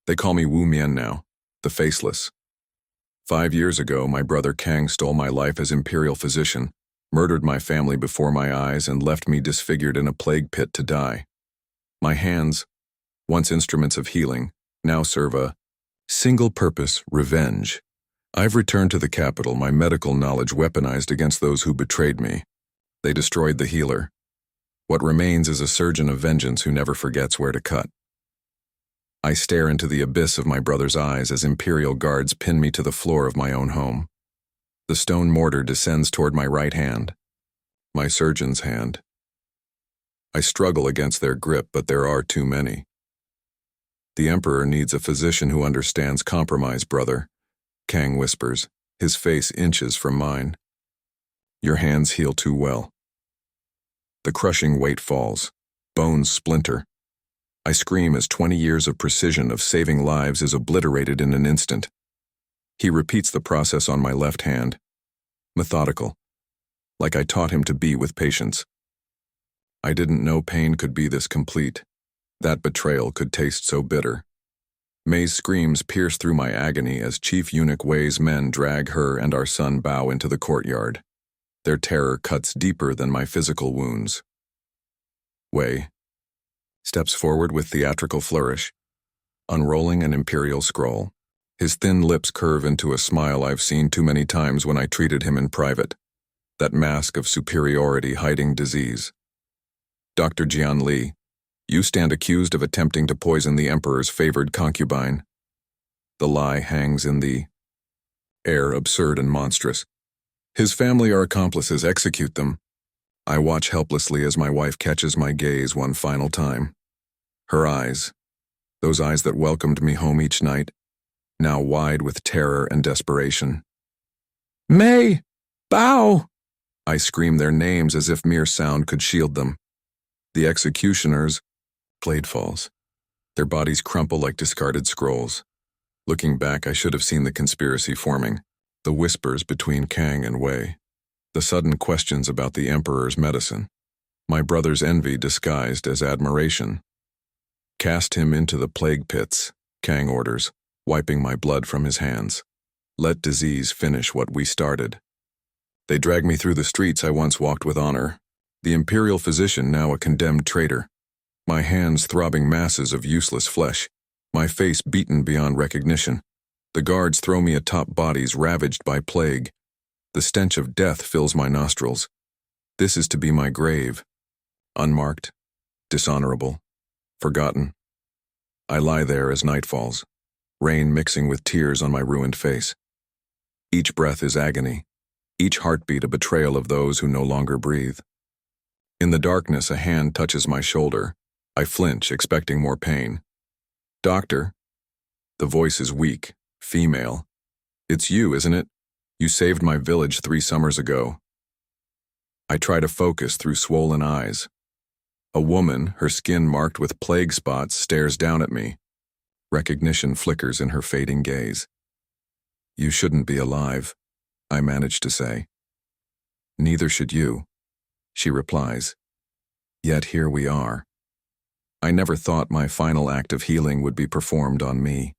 They call me Wu Mian now, the Faceless. 5 years ago, my brother Kang stole my life as imperial physician, murdered my family before my eyes, and left me disfigured in a plague pit to die. My hands, once instruments of healing, now serve a single purpose: revenge. I've returned to the capital, my medical knowledge weaponized against those who betrayed me. They destroyed the healer. What remains is a surgeon of vengeance who never forgets where to cut. I stare into the abyss of my brother's eyes as imperial guards pin me to the floor of my own home. The stone mortar descends toward my right hand, my surgeon's hand. I struggle against their grip, but there are too many. The Emperor needs a physician who understands compromise, brother, Kang whispers, his face inches from mine. Your hands heal too well. The crushing weight falls. Bones splinter. I scream as 20 years of precision of saving lives is obliterated in an instant. He repeats the process on my left hand, methodical, like I taught him to be with patience. I didn't know pain could be this complete. That betrayal could taste so bitter. May's screams pierce through my agony as Chief Eunuch Wei's men drag her and our son Bao into the courtyard. Their terror cuts deeper than my physical wounds. Wei steps forward with theatrical flourish, unrolling an imperial scroll. His thin lips curve into a smile I've seen too many times when I treated him in private, that mask of superiority hiding disease. Dr. Jian Li, you stand accused of attempting to poison the Emperor's favored concubine. The lie hangs in the air, absurd and monstrous. His family are accomplices, execute them. I watch helplessly as my wife catches my gaze one final time. Her eyes, those eyes that welcomed me home each night, now wide with terror and desperation. May! Bao! I scream their names as if mere sound could shield them. The executioners, blade falls. Their bodies crumple like discarded scrolls. Looking back, I should have seen the conspiracy forming, the whispers between Kang and Wei, the sudden questions about the Emperor's medicine, my brother's envy disguised as admiration. Cast him into the plague pits, Kang orders, wiping my blood from his hands. Let disease finish what we started. They drag me through the streets I once walked with honor, the imperial physician now a condemned traitor. My hands throbbing masses of useless flesh, my face beaten beyond recognition. The guards throw me atop bodies ravaged by plague. The stench of death fills my nostrils. This is to be my grave. Unmarked, dishonorable, forgotten. I lie there as night falls, rain mixing with tears on my ruined face. Each breath is agony, each heartbeat a betrayal of those who no longer breathe. In the darkness, a hand touches my shoulder. I flinch, expecting more pain. Doctor. The voice is weak, female. It's you, isn't it? You saved my village 3 summers ago. I try to focus through swollen eyes. A woman, her skin marked with plague spots, stares down at me. Recognition flickers in her fading gaze. You shouldn't be alive, I manage to say. Neither should you, she replies. Yet here we are. I never thought my final act of healing would be performed on me.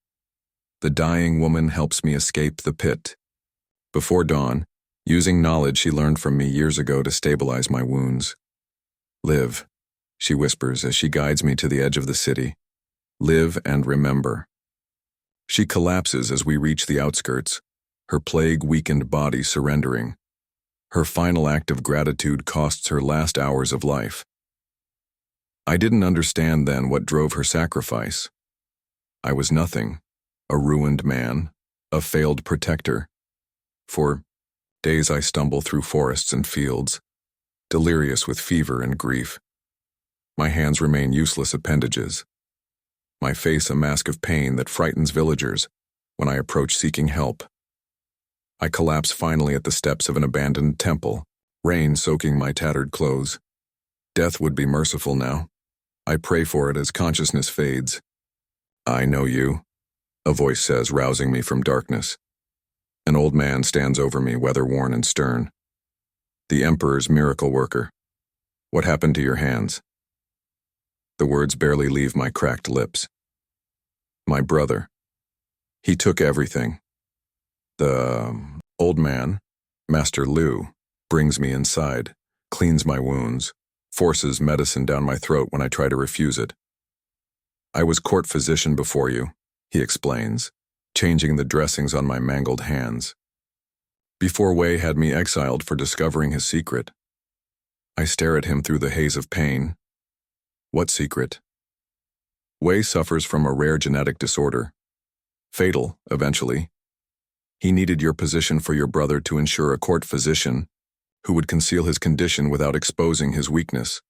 The dying woman helps me escape the pit. Before dawn, using knowledge she learned from me years ago to stabilize my wounds. Live, she whispers as she guides me to the edge of the city. Live and remember. She collapses as we reach the outskirts, her plague-weakened body surrendering. Her final act of gratitude costs her last hours of life. I didn't understand then what drove her sacrifice. I was nothing, a ruined man, a failed protector. For days I stumble through forests and fields, delirious with fever and grief. My hands remain useless appendages. My face a mask of pain that frightens villagers when I approach seeking help. I collapse finally at the steps of an abandoned temple, rain soaking my tattered clothes. Death would be merciful now. I pray for it as consciousness fades. I know you, a voice says, rousing me from darkness. An old man stands over me, weather-worn and stern. The Emperor's miracle worker. What happened to your hands? The words barely leave my cracked lips. My brother. He took everything. The old man, Master Liu, brings me inside, cleans my wounds, forces medicine down my throat when I try to refuse it. I was court physician before you, he explains, changing the dressings on my mangled hands. Before Wei had me exiled for discovering his secret. I stare at him through the haze of pain. What secret? Wei suffers from a rare genetic disorder. Fatal, eventually. He needed your position for your brother to ensure a court physician who would conceal his condition without exposing his weakness.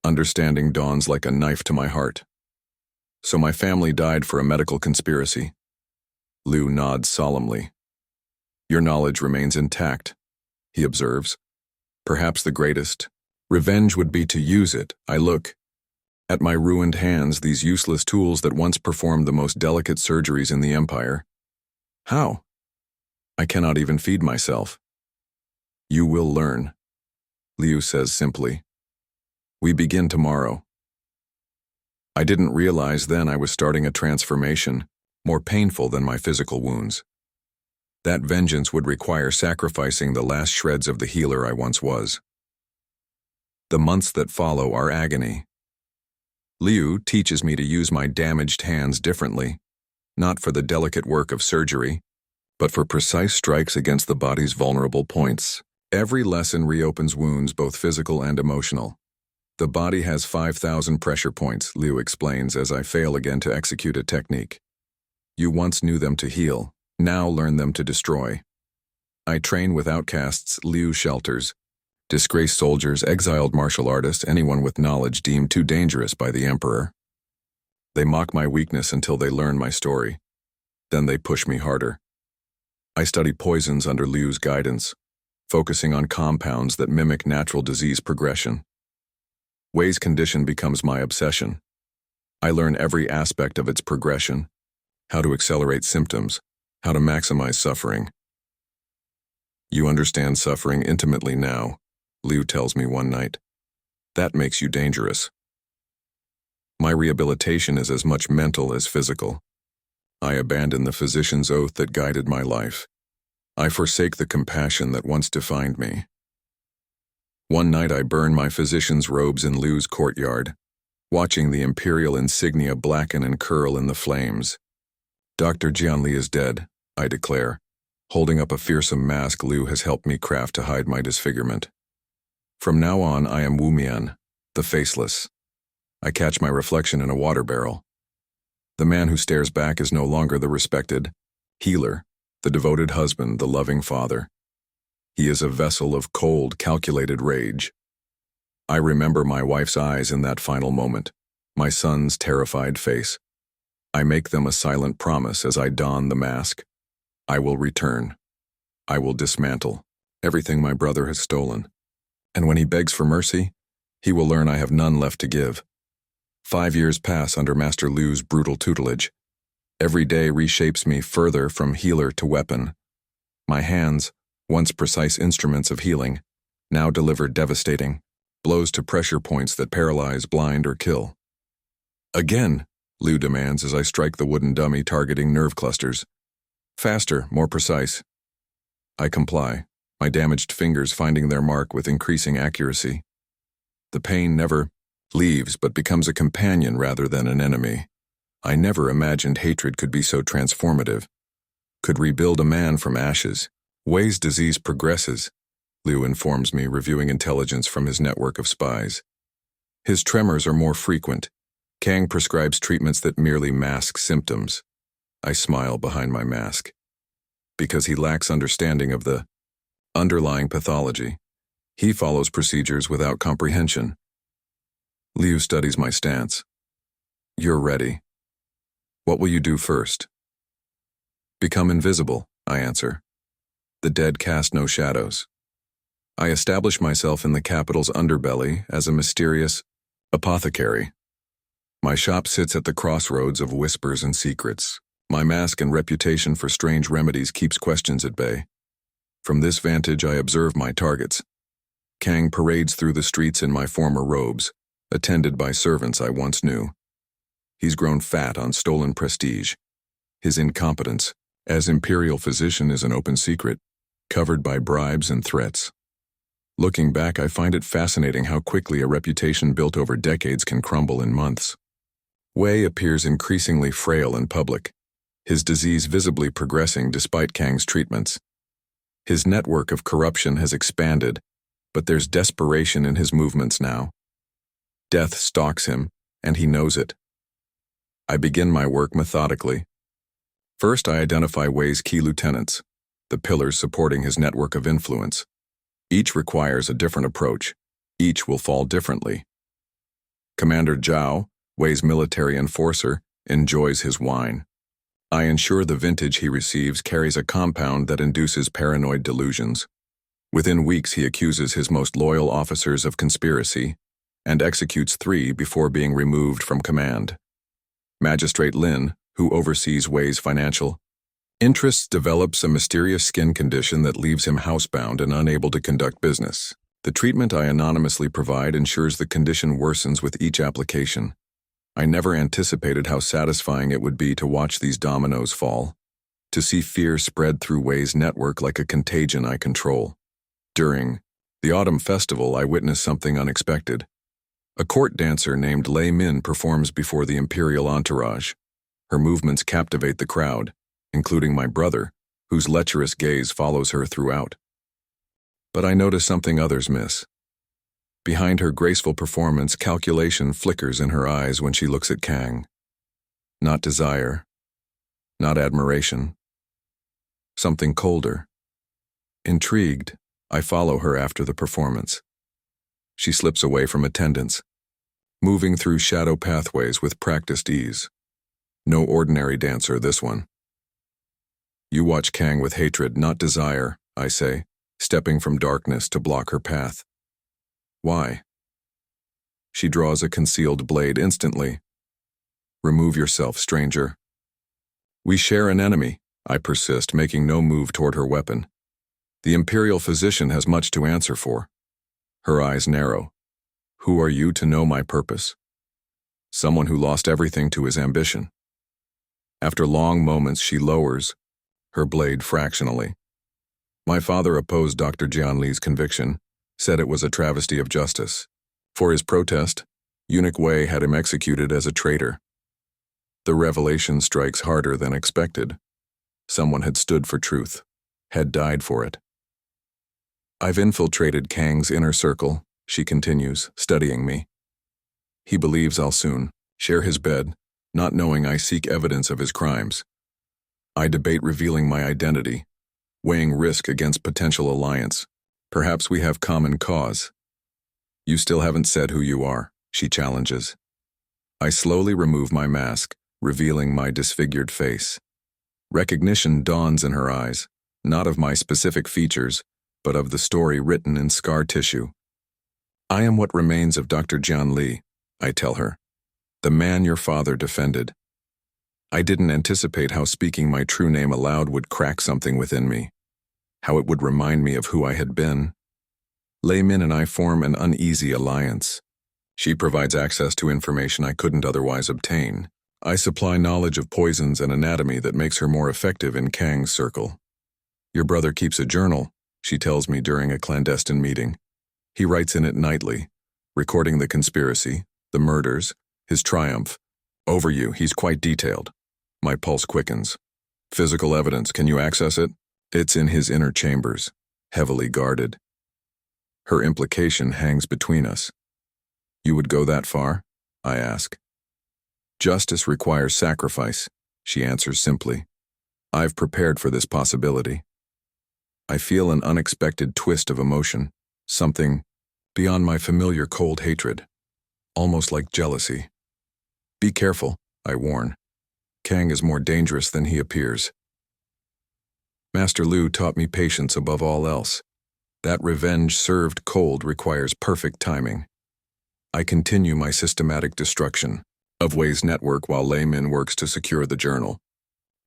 Understanding dawns like a knife to my heart. So my family died for a medical conspiracy. Liu nods solemnly. Your knowledge remains intact, he observes. Perhaps the greatest. Revenge would be to use it. I look at my ruined hands, these useless tools that once performed the most delicate surgeries in the empire. How? I cannot even feed myself. You will learn, Liu says simply. We begin tomorrow. I didn't realize then I was starting a transformation, more painful than my physical wounds. That vengeance would require sacrificing the last shreds of the healer I once was. The months that follow are agony. Liu teaches me to use my damaged hands differently, not for the delicate work of surgery, but for precise strikes against the body's vulnerable points. Every lesson reopens wounds, both physical and emotional. The body has 5,000 pressure points, Liu explains as I fail again to execute a technique. You once knew them to heal, now learn them to destroy. I train with outcasts, Liu shelters, disgraced soldiers, exiled martial artists, anyone with knowledge deemed too dangerous by the emperor. They mock my weakness until they learn my story. Then they push me harder. I study poisons under Liu's guidance, focusing on compounds that mimic natural disease progression. Wei's condition becomes my obsession. I learn every aspect of its progression, how to accelerate symptoms, how to maximize suffering. You understand suffering intimately now, Liu tells me one night. That makes you dangerous. My rehabilitation is as much mental as physical. I abandon the physician's oath that guided my life. I forsake the compassion that once defined me. One night I burn my physician's robes in Liu's courtyard, watching the imperial insignia blacken and curl in the flames. Dr. Jianli is dead, I declare, holding up a fearsome mask Liu has helped me craft to hide my disfigurement. From now on, I am Wu Mian, the faceless. I catch my reflection in a water barrel. The man who stares back is no longer the respected healer, the devoted husband, the loving father. He is a vessel of cold, calculated rage. I remember my wife's eyes in that final moment, my son's terrified face. I make them a silent promise as I don the mask. I will return. I will dismantle everything my brother has stolen. And when he begs for mercy, he will learn I have none left to give. 5 years pass under Master Liu's brutal tutelage. Every day reshapes me further from healer to weapon. My hands, once precise instruments of healing, now deliver devastating blows to pressure points that paralyze, blind, or kill. Again, Liu demands as I strike the wooden dummy targeting nerve clusters. Faster, more precise. I comply, my damaged fingers finding their mark with increasing accuracy. The pain never leaves but becomes a companion rather than an enemy. I never imagined hatred could be so transformative, could rebuild a man from ashes. Wei's disease progresses, Liu informs me, reviewing intelligence from his network of spies. His tremors are more frequent. Kang prescribes treatments that merely mask symptoms. I smile behind my mask. Because he lacks understanding of the underlying pathology, he follows procedures without comprehension. Liu studies my stance. You're ready. What will you do first? Become invisible, I answer. The dead cast no shadows. I establish myself in the capital's underbelly as a mysterious apothecary. My shop sits at the crossroads of whispers and secrets. My mask and reputation for strange remedies keeps questions at bay. From this vantage, I observe my targets. Kang parades through the streets in my former robes, attended by servants I once knew. He's grown fat on stolen prestige. His incompetence as imperial physician is an open secret, covered by bribes and threats. Looking back, I find it fascinating how quickly a reputation built over decades can crumble in months. Wei appears increasingly frail in public, his disease visibly progressing despite Kang's treatments. His network of corruption has expanded, but there's desperation in his movements now. Death stalks him, and he knows it. I begin my work methodically. First, I identify Wei's key lieutenants, the pillars supporting his network of influence. Each requires a different approach. Each will fall differently. Commander Zhao, Wei's military enforcer, enjoys his wine. I ensure the vintage he receives carries a compound that induces paranoid delusions. Within weeks, he accuses his most loyal officers of conspiracy and executes 3 before being removed from command. Magistrate Lin, who oversees Wei's financial interests, develops a mysterious skin condition that leaves him housebound and unable to conduct business. The treatment I anonymously provide ensures the condition worsens with each application. I never anticipated how satisfying it would be to watch these dominoes fall, to see fear spread through Wei's network like a contagion I control. During the autumn festival, I witnessed something unexpected. A court dancer named Lei Min performs before the imperial entourage. Her movements captivate the crowd, including my brother, whose lecherous gaze follows her throughout. But I notice something others miss. Behind her graceful performance, calculation flickers in her eyes when she looks at Kang. Not desire, not admiration. Something colder. Intrigued, I follow her after the performance. She slips away from attendants, moving through shadow pathways with practiced ease. No ordinary dancer, this one. You watch Kang with hatred, not desire, I say, stepping from darkness to block her path. Why? She draws a concealed blade instantly. Remove yourself, stranger. We share an enemy, I persist, making no move toward her weapon. The imperial physician has much to answer for. Her eyes narrow. Who are you to know my purpose? Someone who lost everything to his ambition. After long moments, she lowers her blade fractionally. My father opposed Dr. Jianli's conviction, said it was a travesty of justice. For his protest, Eunuch Wei had him executed as a traitor. The revelation strikes harder than expected. Someone had stood for truth, had died for it. I've infiltrated Kang's inner circle, she continues, studying me. He believes I'll soon share his bed, not knowing I seek evidence of his crimes. I debate revealing my identity, weighing risk against potential alliance. Perhaps we have common cause. You still haven't said who you are, she challenges. I slowly remove my mask, revealing my disfigured face. Recognition dawns in her eyes, not of my specific features, but of the story written in scar tissue. I am what remains of Dr. Jianli, I tell her. The man your father defended. I didn't anticipate how speaking my true name aloud would crack something within me, how it would remind me of who I had been. Lei Min and I form an uneasy alliance. She provides access to information I couldn't otherwise obtain. I supply knowledge of poisons and anatomy that makes her more effective in Kang's circle. Your brother keeps a journal, she tells me during a clandestine meeting. He writes in it nightly, recording the conspiracy, the murders, his triumph. Over you, he's quite detailed. My pulse quickens. Physical evidence, can you access it? It's in his inner chambers, heavily guarded. Her implication hangs between us. You would go that far? I ask. Justice requires sacrifice, she answers simply. I've prepared for this possibility. I feel an unexpected twist of emotion, something beyond my familiar cold hatred, almost like jealousy. Be careful, I warn. Kang is more dangerous than he appears. Master Lu taught me patience above all else. That revenge served cold requires perfect timing. I continue my systematic destruction of Wei's network while Lei Min works to secure the journal.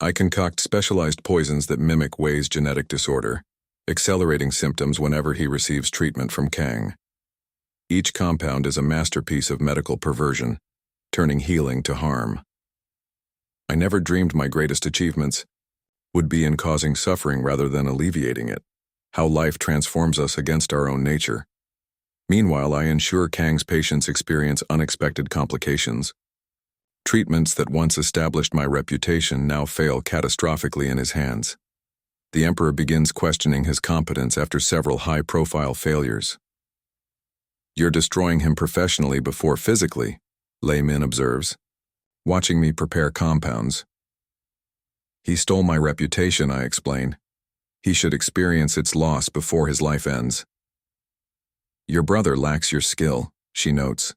I concoct specialized poisons that mimic Wei's genetic disorder, accelerating symptoms whenever he receives treatment from Kang. Each compound is a masterpiece of medical perversion, turning healing to harm. I never dreamed my greatest achievements would be in causing suffering rather than alleviating it, how life transforms us against our own nature. Meanwhile, I ensure Kang's patients experience unexpected complications. Treatments that once established my reputation now fail catastrophically in his hands. The Emperor begins questioning his competence after several high-profile failures. "You're destroying him professionally before physically," Lei Min observes, watching me prepare compounds. "He stole my reputation," I explain. "He should experience its loss before his life ends." "Your brother lacks your skill," she notes.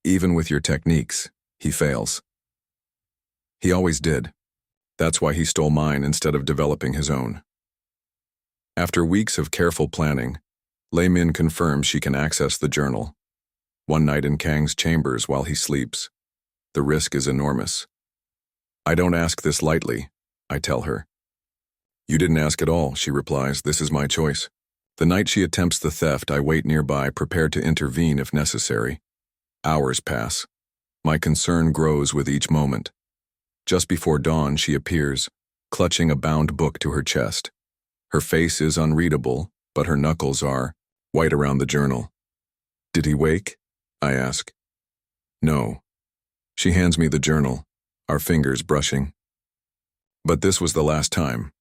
"Even with your techniques, he fails." "He always did. That's why he stole mine instead of developing his own." After weeks of careful planning, Lei Min confirms she can access the journal. One night in Kang's chambers while he sleeps. The risk is enormous. "I don't ask this lightly," I tell her. "You didn't ask at all," she replies. "This is my choice." The night she attempts the theft, I wait nearby, prepared to intervene if necessary. Hours pass. My concern grows with each moment. Just before dawn, she appears, clutching a bound book to her chest. Her face is unreadable, but her knuckles are white around the journal. "Did he wake?" I ask. "No." She hands me the journal, our fingers brushing. But this was the last time.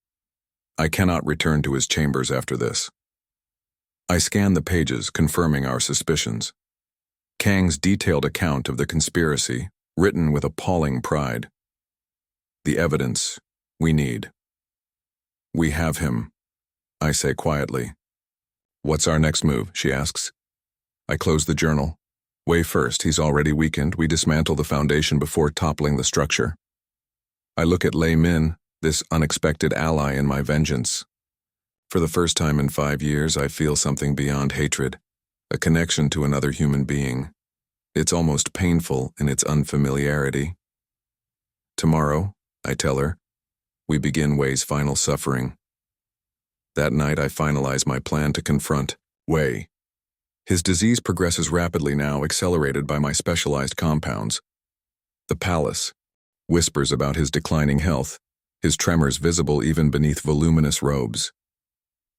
I cannot return to his chambers after this. I scan the pages, confirming our suspicions. Kang's detailed account of the conspiracy, written with appalling pride. The evidence we need. "We have him," I say quietly. "What's our next move?" she asks. I close the journal. "Way first, he's already weakened. We dismantle the foundation before toppling the structure." I look at Lei Min, this unexpected ally in my vengeance. For the first time in 5 years, I feel something beyond hatred, a connection to another human being. It's almost painful in its unfamiliarity. "Tomorrow," I tell her, "we begin Wei's final suffering." That night, I finalize my plan to confront Wei. His disease progresses rapidly now, accelerated by my specialized compounds. The palace whispers about his declining health, his tremors visible even beneath voluminous robes.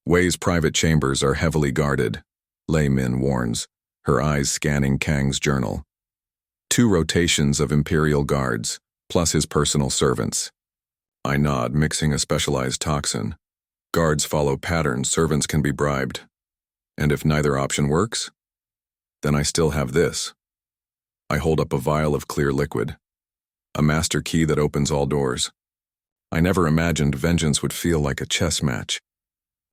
Wei's private chambers are heavily guarded, Lei Min warns, her eyes scanning Kang's journal. 2 rotations of Imperial guards, plus his personal servants. I nod, mixing a specialized toxin. Guards follow patterns, servants can be bribed. And if neither option works, then I still have this. I hold up a vial of clear liquid. A master key that opens all doors. I never imagined vengeance would feel like a chess match.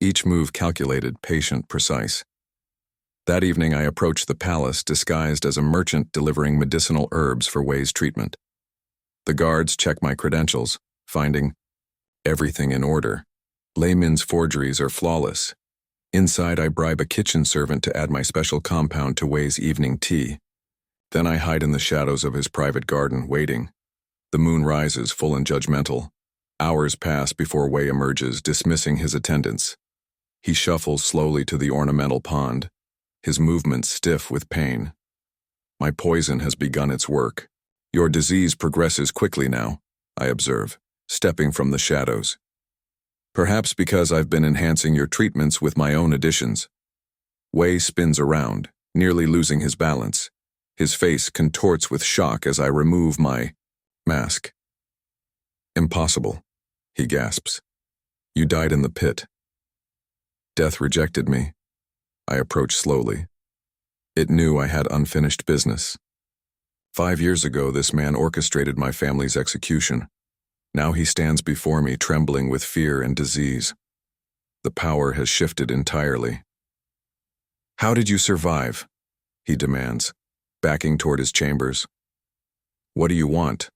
Each move calculated, patient, precise. That evening I approached the palace disguised as a merchant delivering medicinal herbs for Wei's treatment. The guards check my credentials, finding everything in order. Lei Min's forgeries are flawless. Inside, I bribe a kitchen servant to add my special compound to Wei's evening tea. Then I hide in the shadows of his private garden, waiting. The moon rises, full and judgmental. Hours pass before Wei emerges, dismissing his attendants. He shuffles slowly to the ornamental pond, his movements stiff with pain. "My poison has begun its work. Your disease progresses quickly now," I observe, stepping from the shadows. "Perhaps because I've been enhancing your treatments with my own additions." Wei spins around, nearly losing his balance. His face contorts with shock as I remove my mask. "Impossible," he gasps. "You died in the pit." Death rejected me. I approach slowly. It knew I had unfinished business. 5 years ago, this man orchestrated my family's execution. Now he stands before me, trembling with fear and disease. The power has shifted entirely. "How did you survive?" he demands, backing toward his chambers. "What do you want?"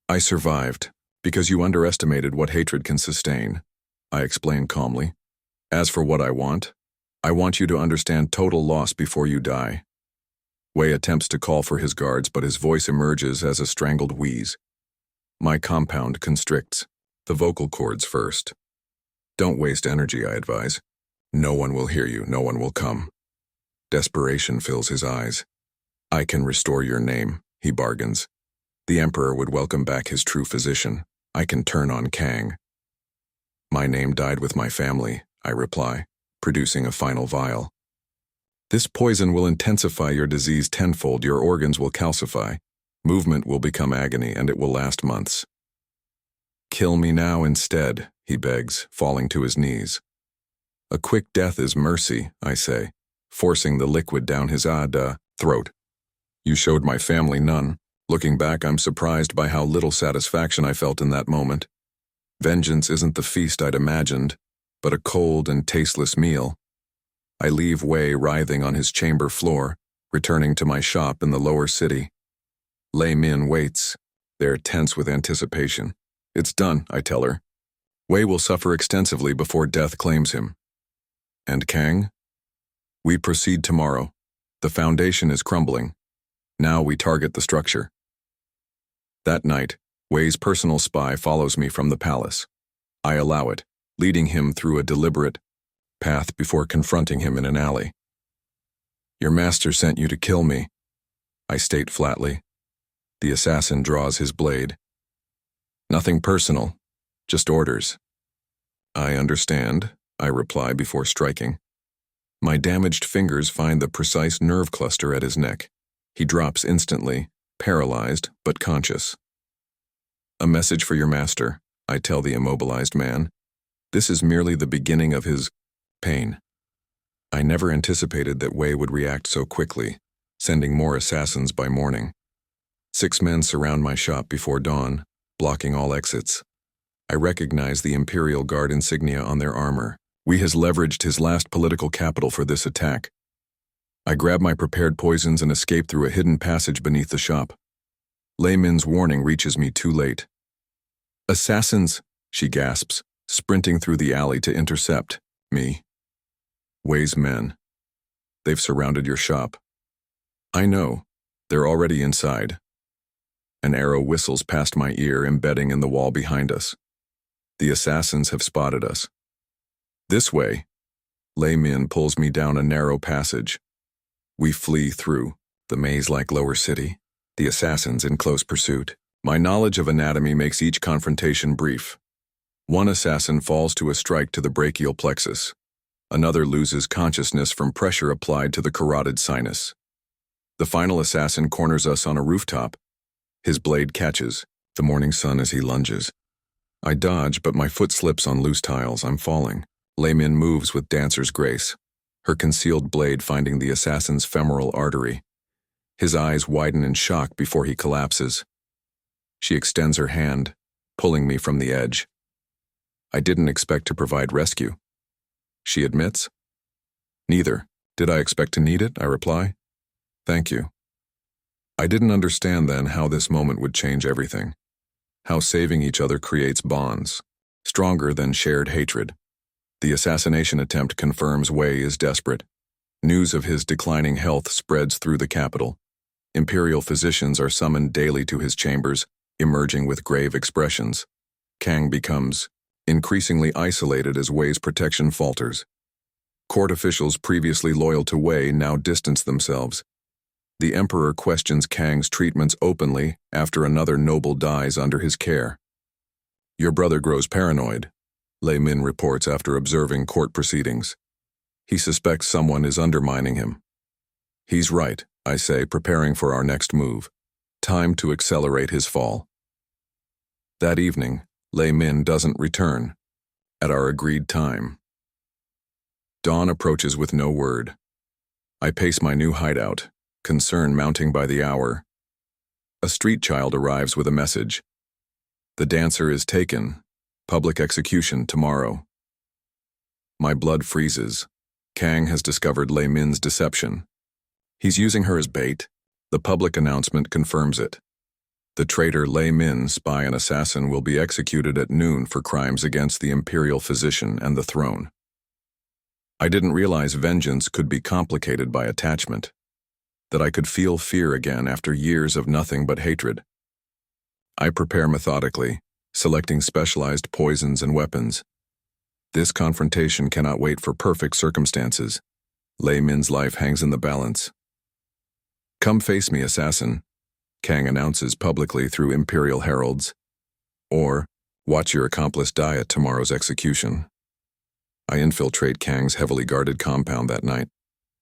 "I survived, because you underestimated what hatred can sustain," I explain calmly. "As for what I want you to understand total loss before you die." Wei attempts to call for his guards, but his voice emerges as a strangled wheeze. My compound constricts, the vocal cords first. "Don't waste energy," I advise. "No one will hear you, no one will come." Desperation fills his eyes. "I can restore your name," he bargains. The Emperor would welcome back his true physician. I can turn on Kang. My name died with my family, I reply, producing a final vial. This poison will intensify your disease tenfold, your organs will calcify, movement will become agony, and it will last months. Kill me now instead, he begs, falling to his knees. A quick death is mercy, I say, forcing the liquid down his throat. You showed my family none. Looking back, I'm surprised by how little satisfaction I felt in that moment. Vengeance isn't the feast I'd imagined, but a cold and tasteless meal. I leave Wei writhing on his chamber floor, returning to my shop in the lower city. Lei Min waits. They're tense with anticipation. It's done, I tell her. Wei will suffer extensively before death claims him. And Kang? We proceed tomorrow. The foundation is crumbling. Now we target the structure. That night, Wei's personal spy follows me from the palace. I allow it, leading him through a deliberate path before confronting him in an alley. Your master sent you to kill me, I state flatly. The assassin draws his blade. Nothing personal, just orders. I understand, I reply before striking. My damaged fingers find the precise nerve cluster at his neck. He drops instantly, paralyzed but conscious. A message for your master, I tell the immobilized man. This is merely the beginning of his pain. I never anticipated that Wei would react so quickly, sending more assassins by morning. 6 men surround my shop before dawn, blocking all exits. I recognize the Imperial Guard insignia on their armor. Wei has leveraged his last political capital for this attack. I grab my prepared poisons and escape through a hidden passage beneath the shop. Lei Min's warning reaches me too late. Assassins, she gasps, sprinting through the alley to intercept me. Wei's men. They've surrounded your shop. I know. They're already inside. An arrow whistles past my ear, embedding in the wall behind us. The assassins have spotted us. This way. Lei Min pulls me down a narrow passage. We flee through the maze-like lower city, the assassins in close pursuit. My knowledge of anatomy makes each confrontation brief. One assassin falls to a strike to the brachial plexus. Another loses consciousness from pressure applied to the carotid sinus. The final assassin corners us on a rooftop. His blade catches the morning sun as he lunges. I dodge, but my foot slips on loose tiles. I'm falling. Lei Min moves with dancer's grace, her concealed blade finding the assassin's femoral artery. His eyes widen in shock before he collapses. She extends her hand, pulling me from the edge. I didn't expect to provide rescue. She admits. Neither. Did I expect to need it? I reply. Thank you. I didn't understand then how this moment would change everything. How saving each other creates bonds, stronger than shared hatred. The assassination attempt confirms Wei is desperate. News of his declining health spreads through the capital. Imperial physicians are summoned daily to his chambers, emerging with grave expressions. Kang becomes increasingly isolated as Wei's protection falters. Court officials previously loyal to Wei now distance themselves. The Emperor questions Kang's treatments openly after another noble dies under his care. Your brother grows paranoid, Lei Min reports after observing court proceedings. He suspects someone is undermining him. He's right, I say, preparing for our next move. Time to accelerate his fall. That evening, Lei Min doesn't return, at our agreed time. Dawn approaches with no word. I pace my new hideout, concern mounting by the hour. A street child arrives with a message. The dancer is taken. Public execution tomorrow. My blood freezes. Kang has discovered Lei Min's deception. He's using her as bait. The public announcement confirms it. The traitor Lei Min, spy and assassin, will be executed at noon for crimes against the imperial physician and the throne. I didn't realize vengeance could be complicated by attachment, that I could feel fear again after years of nothing but hatred. I prepare methodically, selecting specialized poisons and weapons. This confrontation cannot wait for perfect circumstances. Lei Min's life hangs in the balance. Come face me, assassin. Kang announces publicly through Imperial heralds. Or, watch your accomplice die at tomorrow's execution. I infiltrate Kang's heavily guarded compound that night.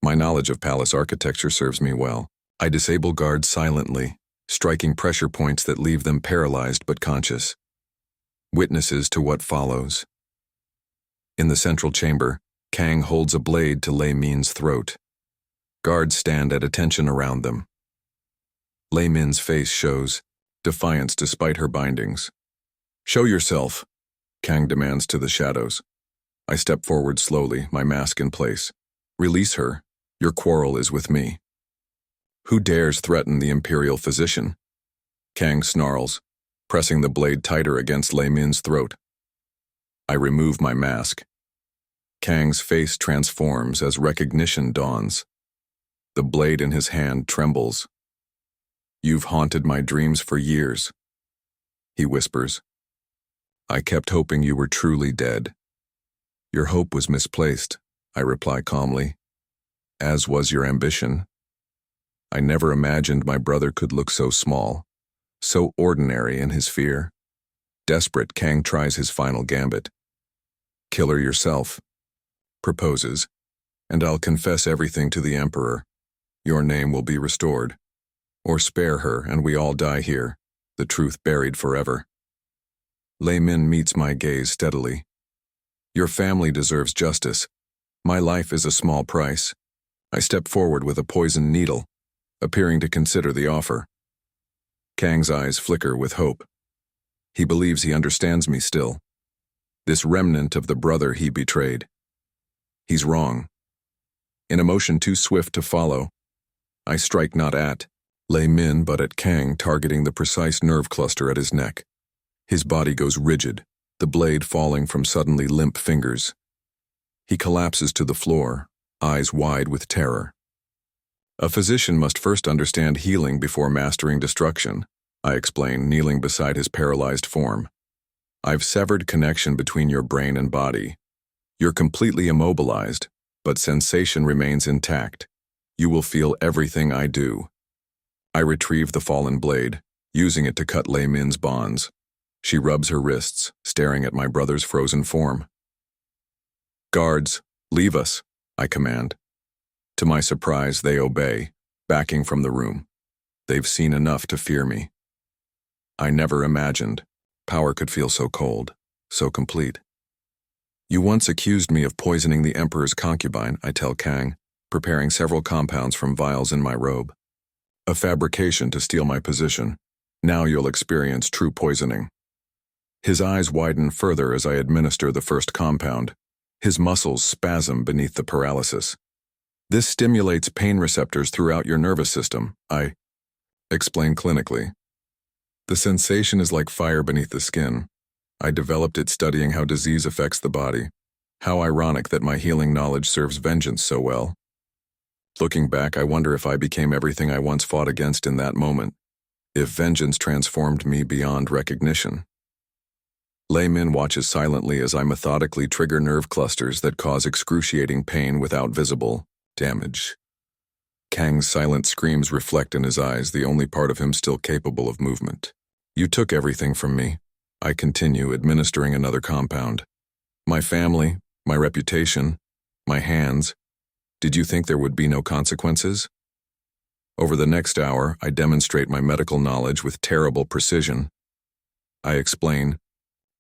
My knowledge of palace architecture serves me well. I disable guards silently, striking pressure points that leave them paralyzed but conscious. Witnesses to what follows. In the central chamber, Kang holds a blade to Lei Min's throat. Guards stand at attention around them. Lei Min's face shows defiance despite her bindings. Show yourself, Kang demands to the shadows. I step forward slowly, my mask in place. Release her. Your quarrel is with me. Who dares threaten the Imperial physician? Kang snarls, pressing the blade tighter against Lei Min's throat. I remove my mask. Kang's face transforms as recognition dawns. The blade in his hand trembles. You've haunted my dreams for years, he whispers. I kept hoping you were truly dead. Your hope was misplaced, I reply calmly, as was your ambition. I never imagined my brother could look so small, so ordinary in his fear. Desperate, Kang tries his final gambit. Kill her yourself, proposes, and I'll confess everything to the Emperor. Your name will be restored. Or spare her and we all die here, the truth buried forever. Lei Min meets my gaze steadily. Your family deserves justice. My life is a small price. I step forward with a poisoned needle, appearing to consider the offer. Kang's eyes flicker with hope. He believes he understands me still. This remnant of the brother he betrayed. He's wrong. In a motion too swift to follow, I strike not at Lei Min but at Kang, targeting the precise nerve cluster at his neck. His body goes rigid, the blade falling from suddenly limp fingers. He collapses to the floor, eyes wide with terror. A physician must first understand healing before mastering destruction, I explain, kneeling beside his paralyzed form. I've severed connection between your brain and body. You're completely immobilized, but sensation remains intact. You will feel everything I do. I retrieve the fallen blade, using it to cut Lei Min's bonds. She rubs her wrists, staring at my brother's frozen form. Guards, leave us, I command. To my surprise, they obey, backing from the room. They've seen enough to fear me. I never imagined power could feel so cold, so complete. You once accused me of poisoning the Emperor's concubine, I tell Kang, preparing several compounds from vials in my robe. A fabrication to steal my position. Now you'll experience true poisoning. His eyes widen further as I administer the first compound. His muscles spasm beneath the paralysis. This stimulates pain receptors throughout your nervous system, I explain clinically. The sensation is like fire beneath the skin. I developed it studying how disease affects the body. How ironic that my healing knowledge serves vengeance so well. Looking back, I wonder if I became everything I once fought against in that moment. If vengeance transformed me beyond recognition. Lei Min watches silently as I methodically trigger nerve clusters that cause excruciating pain without visible damage. Kang's silent screams reflect in his eyes, the only part of him still capable of movement. You took everything from me. I continue, administering another compound. My family, my reputation, my hands. Did you think there would be no consequences? Over the next hour, I demonstrate my medical knowledge with terrible precision. I explain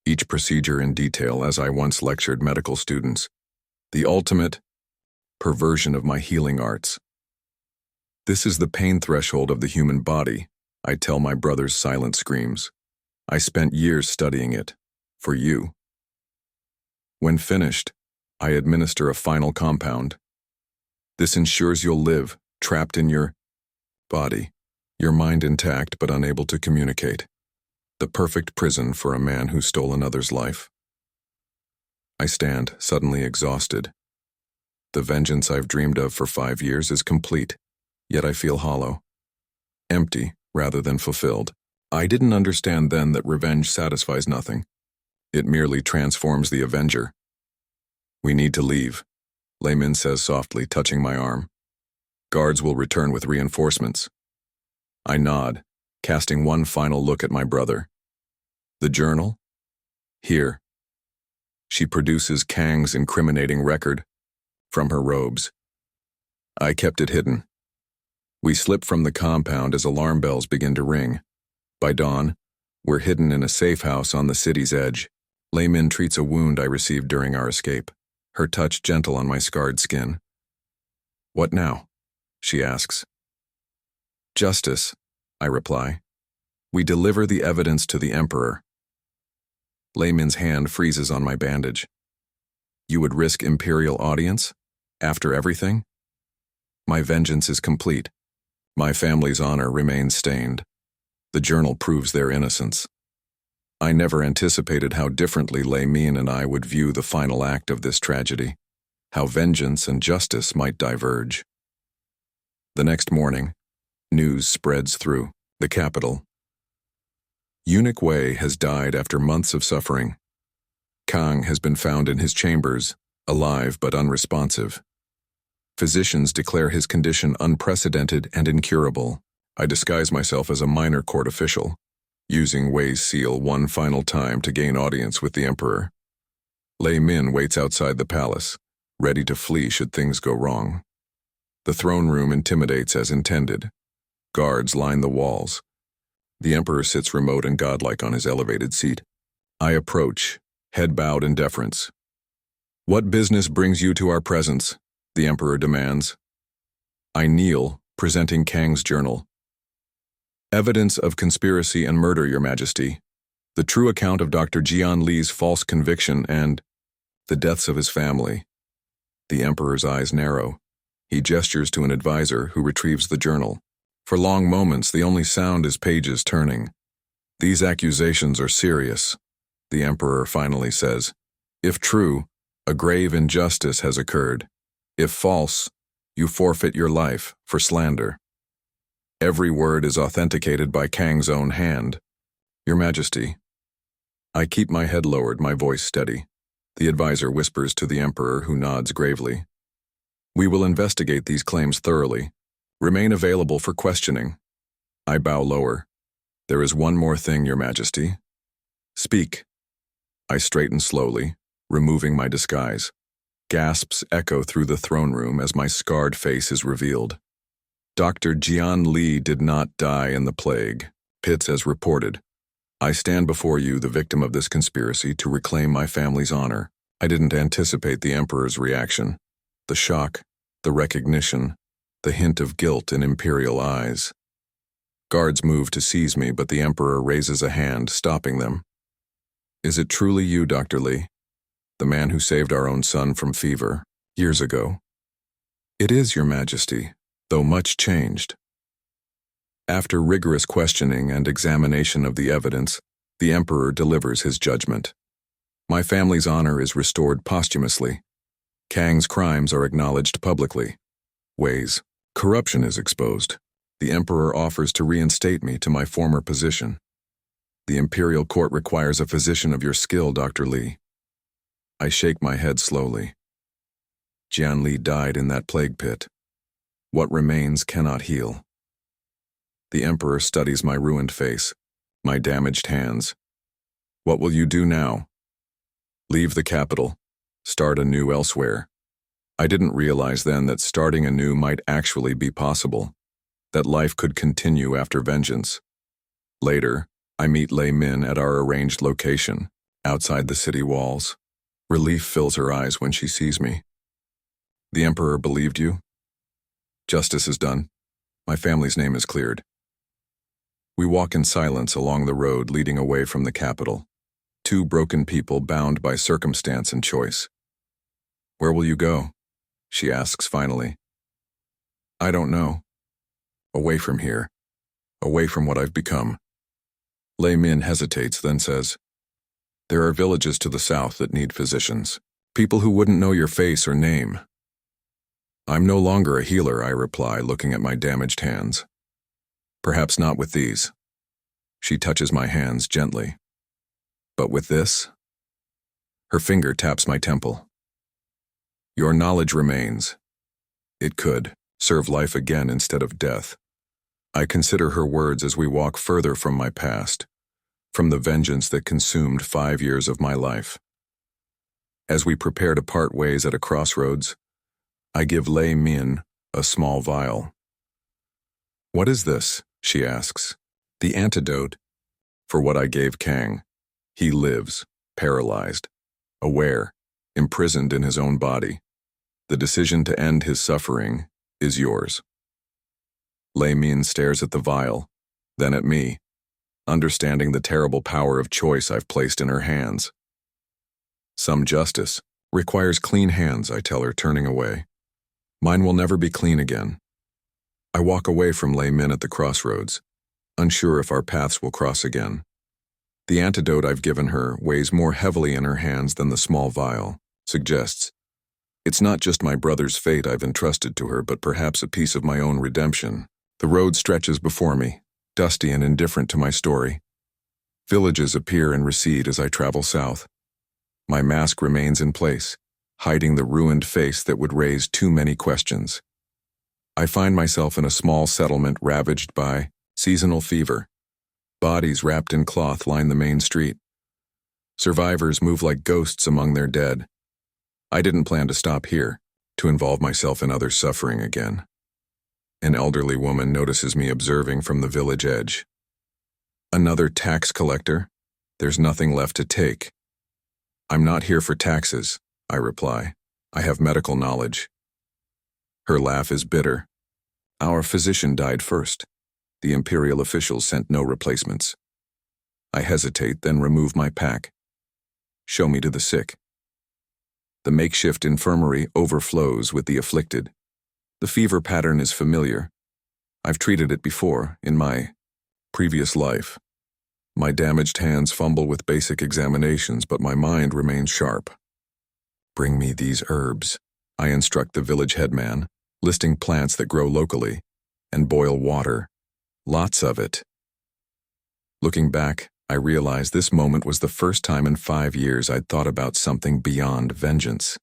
each procedure in detail as I once lectured medical students. The ultimate perversion of my healing arts. This is the pain threshold of the human body, I tell my brother's silent screams. I spent years studying it, for you. When finished, I administer a final compound. This ensures you'll live, trapped in your body, your mind intact but unable to communicate. The perfect prison for a man who stole another's life. I stand, suddenly exhausted. The vengeance I've dreamed of for 5 years is complete, yet I feel hollow. Empty, rather than fulfilled. I didn't understand then that revenge satisfies nothing. It merely transforms the avenger. We need to leave, Lei Min says softly, touching my arm. Guards will return with reinforcements. I nod, casting one final look at my brother. The journal? Here. She produces Kang's incriminating record from her robes. I kept it hidden. We slip from the compound as alarm bells begin to ring. By dawn, we're hidden in a safe house on the city's edge. Lei Min treats a wound I received during our escape, her touch gentle on my scarred skin. What now? She asks. Justice, I reply. We deliver the evidence to the Emperor. Lei Min's hand freezes on my bandage. You would risk imperial audience? After everything? My vengeance is complete. My family's honor remains stained. The journal proves their innocence. I never anticipated how differently Lei Min and I would view the final act of this tragedy, how vengeance and justice might diverge. The next morning, news spreads through the capital. Eunuch Wei has died after months of suffering. Kang has been found in his chambers, alive but unresponsive. Physicians declare his condition unprecedented and incurable. I disguise myself as a minor court official, using Wei's seal one final time to gain audience with the Emperor. Lei Min waits outside the palace, ready to flee should things go wrong. The throne room intimidates as intended. Guards line the walls. The Emperor sits remote and godlike on his elevated seat. I approach, head bowed in deference. What business brings you to our presence? The Emperor demands. I kneel, presenting Kang's journal. Evidence of conspiracy and murder, Your Majesty. The true account of Dr. Jian Li's false conviction and the deaths of his family. The Emperor's eyes narrow. He gestures to an advisor who retrieves the journal. For long moments, the only sound is pages turning. These accusations are serious, the Emperor finally says. If true, a grave injustice has occurred. If false, you forfeit your life for slander. Every word is authenticated by Kang's own hand. Your Majesty. I keep my head lowered, my voice steady. The advisor whispers to the Emperor, who nods gravely. We will investigate these claims thoroughly. Remain available for questioning. I bow lower. There is one more thing, Your Majesty. Speak. I straighten slowly, removing my disguise. Gasps echo through the throne room as my scarred face is revealed. Dr. Jian Li did not die in the plague, Pitts has reported. I stand before you, the victim of this conspiracy, to reclaim my family's honor. I didn't anticipate the Emperor's reaction. The shock, the recognition, the hint of guilt in imperial eyes. Guards move to seize me, but the Emperor raises a hand, stopping them. Is it truly you, Dr. Li? The man who saved our own son from fever, years ago? It is, Your Majesty, though much changed. After rigorous questioning and examination of the evidence, the Emperor delivers his judgment. My family's honor is restored posthumously. Kang's crimes are acknowledged publicly. Wei's corruption is exposed. The Emperor offers to reinstate me to my former position. The imperial court requires a physician of your skill, Dr. Li. I shake my head slowly. Jian Li died in that plague pit. What remains cannot heal. The Emperor studies my ruined face, my damaged hands. What will you do now? Leave the capital, start anew elsewhere. I didn't realize then that starting anew might actually be possible, that life could continue after vengeance. Later, I meet Lei Min at our arranged location, outside the city walls. Relief fills her eyes when she sees me. The Emperor believed you? Justice is done. My family's name is cleared. We walk in silence along the road leading away from the capital. Two broken people bound by circumstance and choice. Where will you go? She asks finally. I don't know. Away from here. Away from what I've become. Lei Min hesitates, then says, There are villages to the south that need physicians. People who wouldn't know your face or name. I'm no longer a healer, I reply, looking at my damaged hands. Perhaps not with these. She touches my hands gently. But with this? Her finger taps my temple. Your knowledge remains. It could serve life again instead of death. I consider her words as we walk further from my past, from the vengeance that consumed 5 years of my life. As we prepare to part ways at a crossroads, I give Lei Min a small vial. "What is this?" she asks. "The antidote for what I gave Kang. He lives, paralyzed, aware, imprisoned in his own body. The decision to end his suffering is yours." Lei Min stares at the vial, then at me, understanding the terrible power of choice I've placed in her hands. "Some justice requires clean hands," I tell her, turning away. "Mine will never be clean again." I walk away from Lei Min at the crossroads, unsure if our paths will cross again. The antidote I've given her weighs more heavily in her hands than the small vial suggests. It's not just my brother's fate I've entrusted to her, but perhaps a piece of my own redemption. The road stretches before me, dusty and indifferent to my story. Villages appear and recede as I travel south. My mask remains in place, hiding the ruined face that would raise too many questions. I find myself in a small settlement ravaged by seasonal fever. Bodies wrapped in cloth line the main street. Survivors move like ghosts among their dead. I didn't plan to stop here, to involve myself in others' suffering again. An elderly woman notices me observing from the village edge. "Another tax collector? There's nothing left to take." "I'm not here for taxes," I reply. "I have medical knowledge." Her laugh is bitter. "Our physician died first. The imperial officials sent no replacements." I hesitate, then remove my pack. "Show me to the sick." The makeshift infirmary overflows with the afflicted. The fever pattern is familiar. I've treated it before, in my previous life. My damaged hands fumble with basic examinations, but my mind remains sharp. "Bring me these herbs," I instruct the village headman, listing plants that grow locally, "and boil water. Lots of it." Looking back, I realize this moment was the first time in 5 years I'd thought about something beyond vengeance.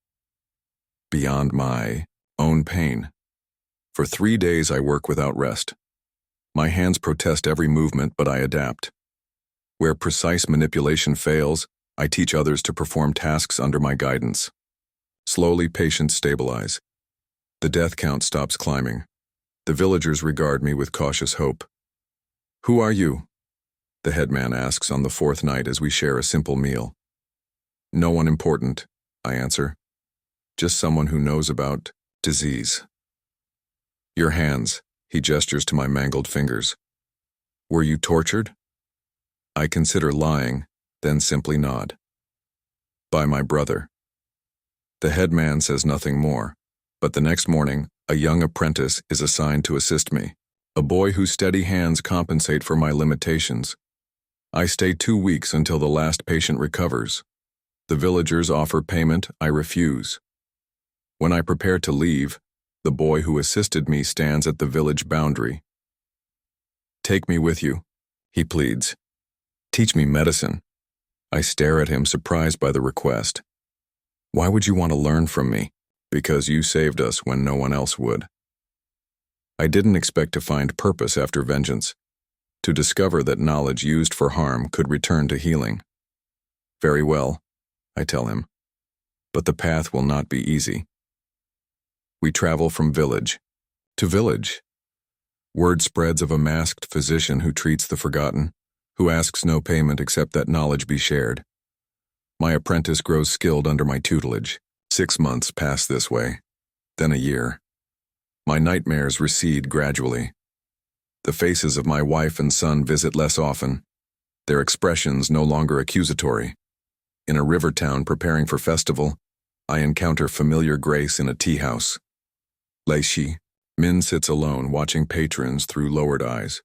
Beyond my own pain. For 3 days I work without rest. My hands protest every movement, but I adapt. Where precise manipulation fails, I teach others to perform tasks under my guidance. Slowly, patients stabilize. The death count stops climbing. The villagers regard me with cautious hope. "Who are you?" the headman asks on the 4th night as we share a simple meal. "No one important," I answer. "Just someone who knows about disease." "Your hands," he gestures to my mangled fingers. "Were you tortured?" I consider lying, then simply nod. "By my brother." The headman says nothing more, but the next morning, a young apprentice is assigned to assist me, a boy whose steady hands compensate for my limitations. I stay 2 weeks until the last patient recovers. The villagers offer payment, I refuse. When I prepare to leave, the boy who assisted me stands at the village boundary. "Take me with you," he pleads. "Teach me medicine." I stare at him, surprised by the request. "Why would you want to learn from me?" "Because you saved us when no one else would." I didn't expect to find purpose after vengeance, to discover that knowledge used for harm could return to healing. "Very well," I tell him, "but the path will not be easy." We travel from village to village. Word spreads of a masked physician who treats the forgotten, who asks no payment except that knowledge be shared. My apprentice grows skilled under my tutelage. 6 months pass this way, then a year. My nightmares recede gradually. The faces of my wife and son visit less often, their expressions no longer accusatory. In a river town preparing for festival, I encounter familiar grace in a tea house. Lei Min sits alone, watching patrons through lowered eyes.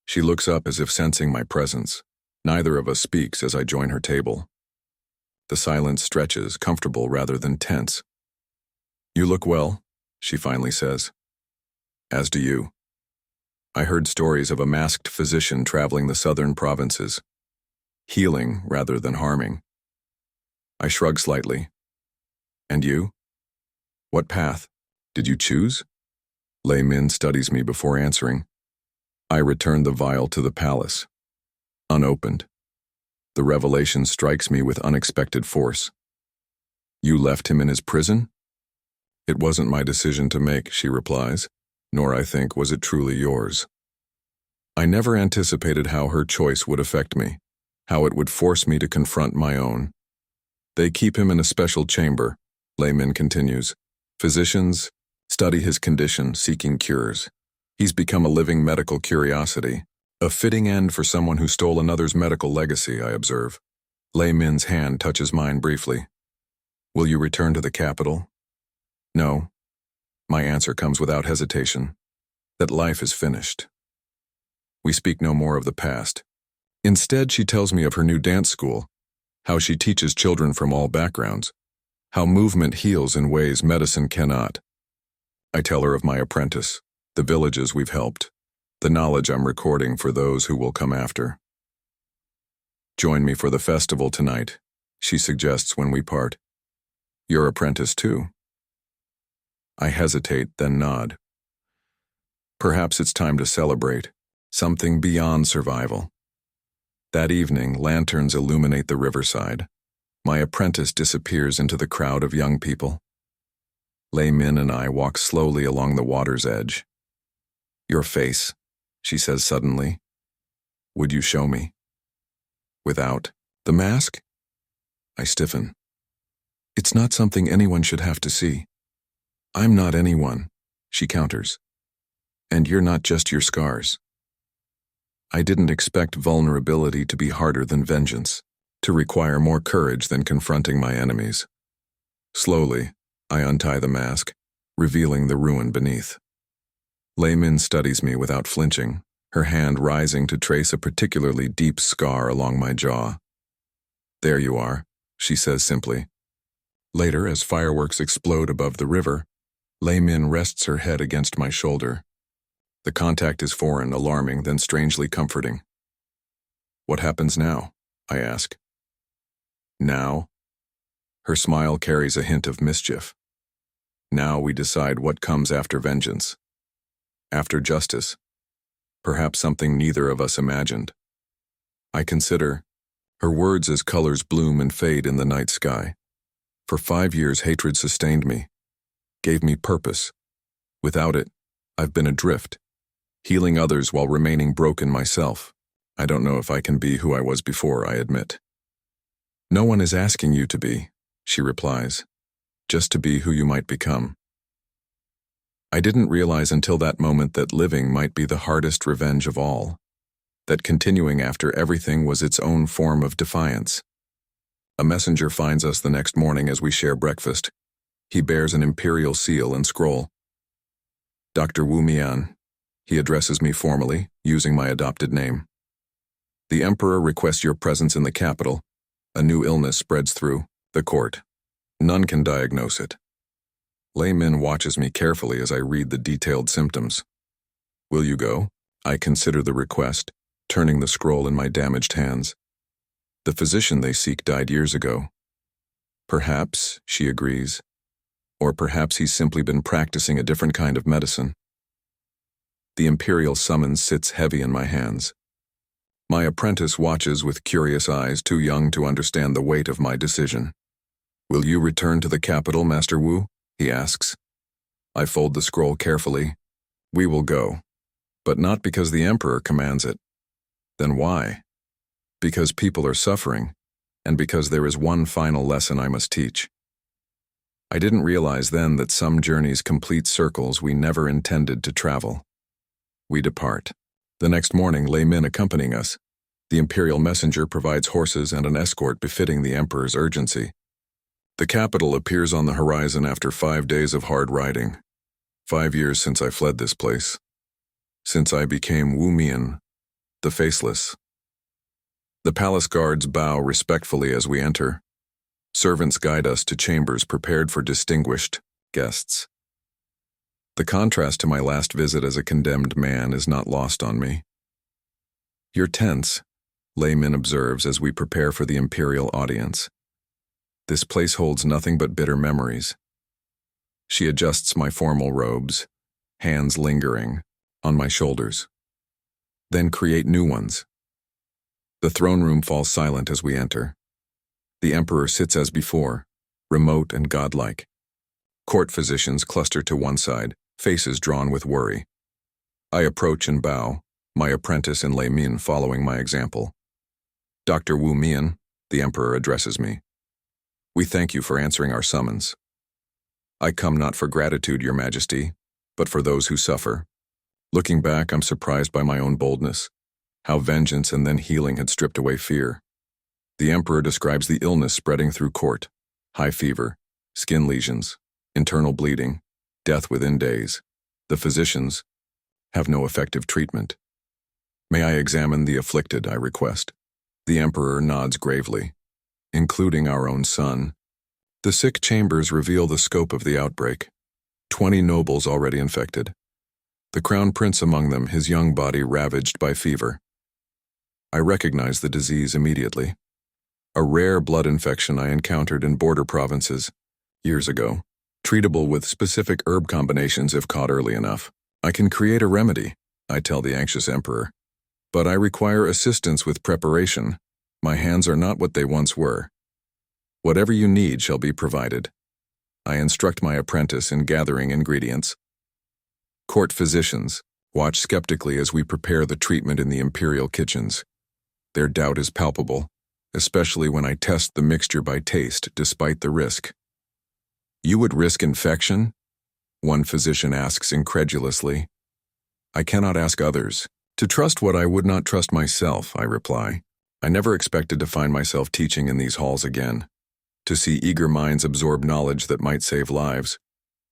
She looks up as if sensing my presence. Neither of us speaks as I join her table. The silence stretches, comfortable rather than tense. "You look well," she finally says. "As do you." I heard stories of a masked physician traveling the southern provinces, healing rather than harming. I shrug slightly. "And you? What path did you choose?" Lei Min studies me before answering. I return the vial to the palace, unopened. The revelation strikes me with unexpected force. You left him in his prison? It wasn't my decision to make, she replies, nor, I think, was it truly yours. I never anticipated how her choice would affect me, how it would force me to confront my own. They keep him in a special chamber, Layman continues. Physicians study his condition, seeking cures. He's become a living medical curiosity. A fitting end for someone who stole another's medical legacy, I observe. Layman's hand touches mine briefly. Will you return to the capital? No. My answer comes without hesitation. That life is finished. We speak no more of the past. Instead, she tells me of her new dance school, how she teaches children from all backgrounds, how movement heals in ways medicine cannot. I tell her of my apprentice, the villages we've helped, the knowledge I'm recording for those who will come after. Join me for the festival tonight, she suggests when we part. Your apprentice too. I hesitate, then nod. Perhaps it's time to celebrate, something beyond survival. That evening, lanterns illuminate the riverside. My apprentice disappears into the crowd of young people. Laymin and I walk slowly along the water's edge. Your face, she says suddenly. Would you show me? Without the mask? I stiffen. It's not something anyone should have to see. I'm not anyone, she counters. And you're not just your scars. I didn't expect vulnerability to be harder than vengeance, to require more courage than confronting my enemies. Slowly, I untie the mask, revealing the ruin beneath. Laymin studies me without flinching, her hand rising to trace a particularly deep scar along my jaw. There you are, she says simply. Later, as fireworks explode above the river, Laymin rests her head against my shoulder. The contact is foreign, alarming, then strangely comforting. What happens now? I ask. Now? Her smile carries a hint of mischief. Now we decide what comes after vengeance. After justice. Perhaps something neither of us imagined. I consider her words as colors bloom and fade in the night sky. For 5 years, hatred sustained me, gave me purpose. Without it, I've been adrift, healing others while remaining broken myself. I don't know if I can be who I was before, I admit. No one is asking you to be, she replies, just to be who you might become. I didn't realize until that moment that living might be the hardest revenge of all, that continuing after everything was its own form of defiance. A messenger finds us the next morning as we share breakfast. He bears an imperial seal and scroll. Dr. Wu Mian, he addresses me formally, using my adopted name. The Emperor requests your presence in the capital. A new illness spreads through the court. None can diagnose it. Laymin watches me carefully as I read the detailed symptoms. Will you go? I consider the request, turning the scroll in my damaged hands. The physician they seek died years ago. Perhaps, she agrees. Or perhaps he's simply been practicing a different kind of medicine. The imperial summons sits heavy in my hands. My apprentice watches with curious eyes, too young to understand the weight of my decision. Will you return to the capital, Master Wu? He asks. I fold the scroll carefully. We will go. But not because the Emperor commands it. Then why? Because people are suffering, and because there is one final lesson I must teach. I didn't realize then that some journeys complete circles we never intended to travel. We depart. The next morning, Laymin accompanying us. The imperial messenger provides horses and an escort befitting the Emperor's urgency. The capital appears on the horizon after 5 days of hard riding. 5 years since I fled this place. Since I became Wu Mian, the Faceless. The palace guards bow respectfully as we enter. Servants guide us to chambers prepared for distinguished guests. The contrast to my last visit as a condemned man is not lost on me. You're tense, Laymin observes as we prepare for the imperial audience. This place holds nothing but bitter memories. She adjusts my formal robes, hands lingering on my shoulders. then create new ones. The throne room falls silent as we enter. The emperor sits as before, remote and godlike. Court physicians cluster to one side, faces drawn with worry. I approach and bow, my apprentice and Lei Min following my example. Dr. Wu Mian, the emperor addresses me. We thank you for answering our summons. I come not for gratitude, your majesty, but for those who suffer. Looking back, I'm surprised by my own boldness, how vengeance and then healing had stripped away fear. The emperor describes the illness spreading through court: high fever, skin lesions, internal bleeding, death within days. The physicians have no effective treatment. May I examine the afflicted, I request. The emperor nods gravely, including our own son. The sick chambers reveal the scope of the outbreak. 20 nobles already infected. The crown prince among them, his young body ravaged by fever. I recognize the disease immediately. A rare blood infection I encountered in border provinces years ago, treatable with specific herb combinations if caught early enough. I can create a remedy, I tell the anxious emperor. But I require assistance with preparation. My hands are not what they once were. Whatever you need shall be provided. I instruct my apprentice in gathering ingredients. Court physicians watch skeptically as we prepare the treatment in the imperial kitchens. Their doubt is palpable, especially when I test the mixture by taste despite the risk. You would risk infection? One physician asks incredulously. I cannot ask others to trust what I would not trust myself, I reply. I never expected to find myself teaching in these halls again, to see eager minds absorb knowledge that might save lives.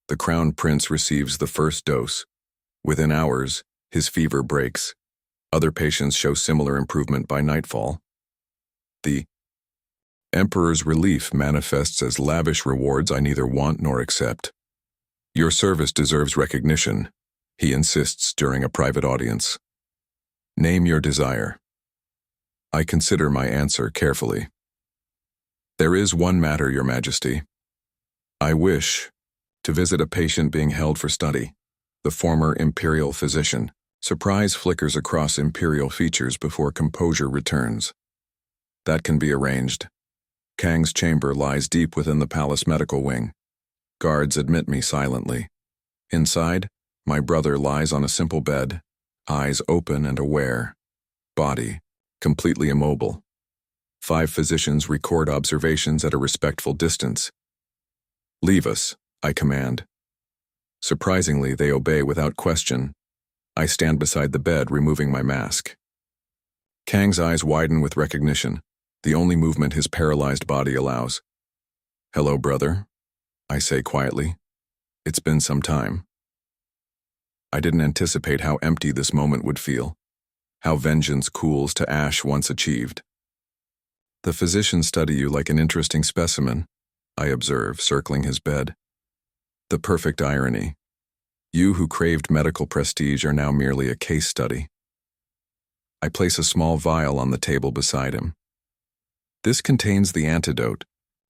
The crown prince receives the first dose. Within hours, his fever breaks. Other patients show similar improvement by nightfall. The emperor's relief manifests as lavish rewards I neither want nor accept. Your service deserves recognition, he insists during a private audience. Name your desire. I consider my answer carefully. There is one matter, your majesty. I wish to visit a patient being held for study, the former imperial physician. Surprise flickers across imperial features before composure returns. That can be arranged. Kang's chamber lies deep within the palace medical wing. Guards admit me silently. Inside, my brother lies on a simple bed, eyes open and aware, body completely immobile. 5 physicians record observations at a respectful distance. Leave us, I command. Surprisingly, they obey without question. I stand beside the bed, removing my mask. Kang's eyes widen with recognition, the only movement his paralyzed body allows. Hello, brother, I say quietly. It's been some time. I didn't anticipate how empty this moment would feel, how vengeance cools to ash once achieved. The physicians study you like an interesting specimen, I observe, circling his bed. The perfect irony. You who craved medical prestige are now merely a case study. I place a small vial on the table beside him. This contains the antidote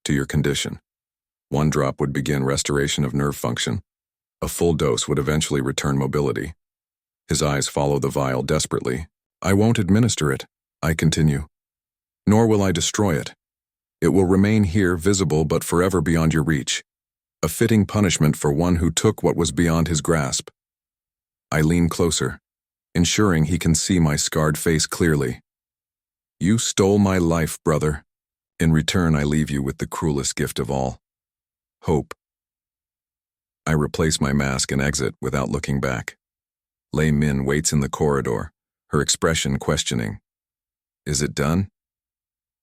to your condition. 1 drop would begin restoration of nerve function. A full dose would eventually return mobility. His eyes follow the vial desperately. I won't administer it, I continue. Nor will I destroy it. It will remain here, visible but forever beyond your reach. A fitting punishment for one who took what was beyond his grasp. I lean closer, ensuring he can see my scarred face clearly. You stole my life, brother. In return, I leave you with the cruelest gift of all: hope. I replace my mask and exit without looking back. Lei Min waits in the corridor, her expression questioning. Is it done?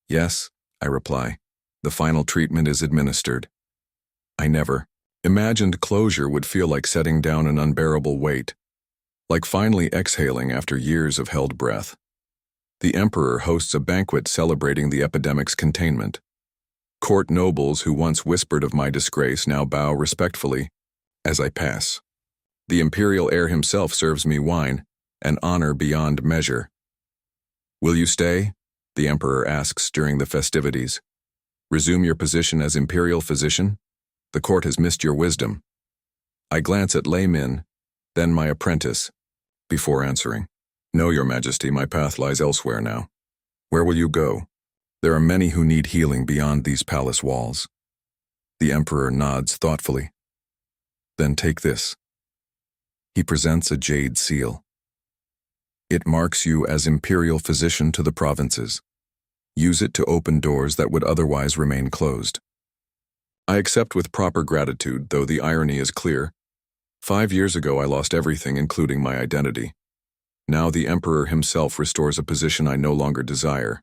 Yes, I reply. The final treatment is administered. I never imagined closure would feel like setting down an unbearable weight, like finally exhaling after years of held breath. The emperor hosts a banquet celebrating the epidemic's containment. Court nobles who once whispered of my disgrace now bow respectfully as I pass. The imperial heir himself serves me wine, an honor beyond measure. Will you stay? The emperor asks during the festivities. Resume your position as imperial physician? The court has missed your wisdom. I glance at Lei Min, then my apprentice, before answering. No, your majesty, my path lies elsewhere now. Where will you go? There are many who need healing beyond these palace walls. The emperor nods thoughtfully. Then take this. He presents a jade seal. It marks you as imperial physician to the provinces. Use it to open doors that would otherwise remain closed. I accept with proper gratitude, though the irony is clear. 5 years ago I lost everything, including my identity. Now the emperor himself restores a position I no longer desire.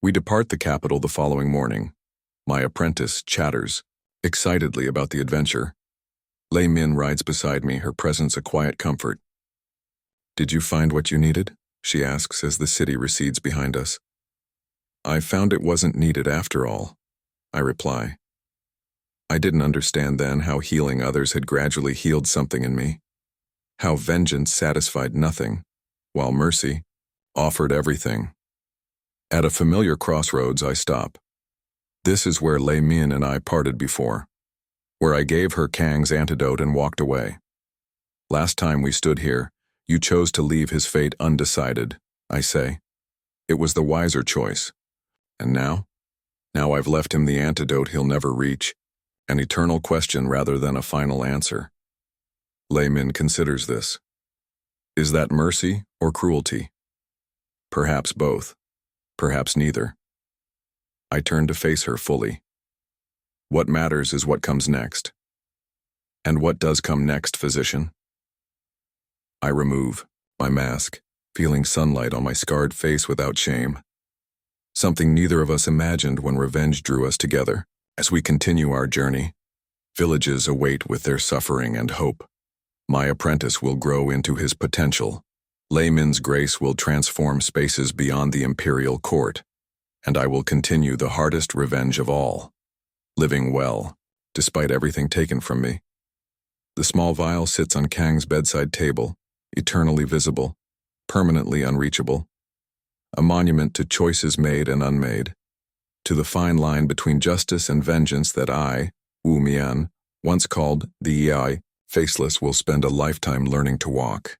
We depart the capital the following morning. My apprentice chatters excitedly about the adventure. Lei Min rides beside me, her presence a quiet comfort. Did you find what you needed? She asks as the city recedes behind us. I found it wasn't needed after all, I reply. I didn't understand then how healing others had gradually healed something in me, how vengeance satisfied nothing, while mercy offered everything. At a familiar crossroads, I stop. This is where Lei Min and I parted before, where I gave her Kang's antidote and walked away. Last time we stood here, you chose to leave his fate undecided, I say. It was the wiser choice. And now? Now I've left him the antidote he'll never reach, an eternal question rather than a final answer. Lei Min considers this. Is that mercy or cruelty? Perhaps both. Perhaps neither. I turn to face her fully. What matters is what comes next. And what does come next, physician? I remove my mask, feeling sunlight on my scarred face without shame. Something neither of us imagined when revenge drew us together. As we continue our journey, villages await with their suffering and hope. My apprentice will grow into his potential. Lei Min's grace will transform spaces beyond the imperial court, and I will continue the hardest revenge of all, living well, despite everything taken from me. The small vial sits on Kang's bedside table, eternally visible, permanently unreachable, a monument to choices made and unmade, to the fine line between justice and vengeance that I, Wu Mian, once called the Faceless, will spend a lifetime learning to walk.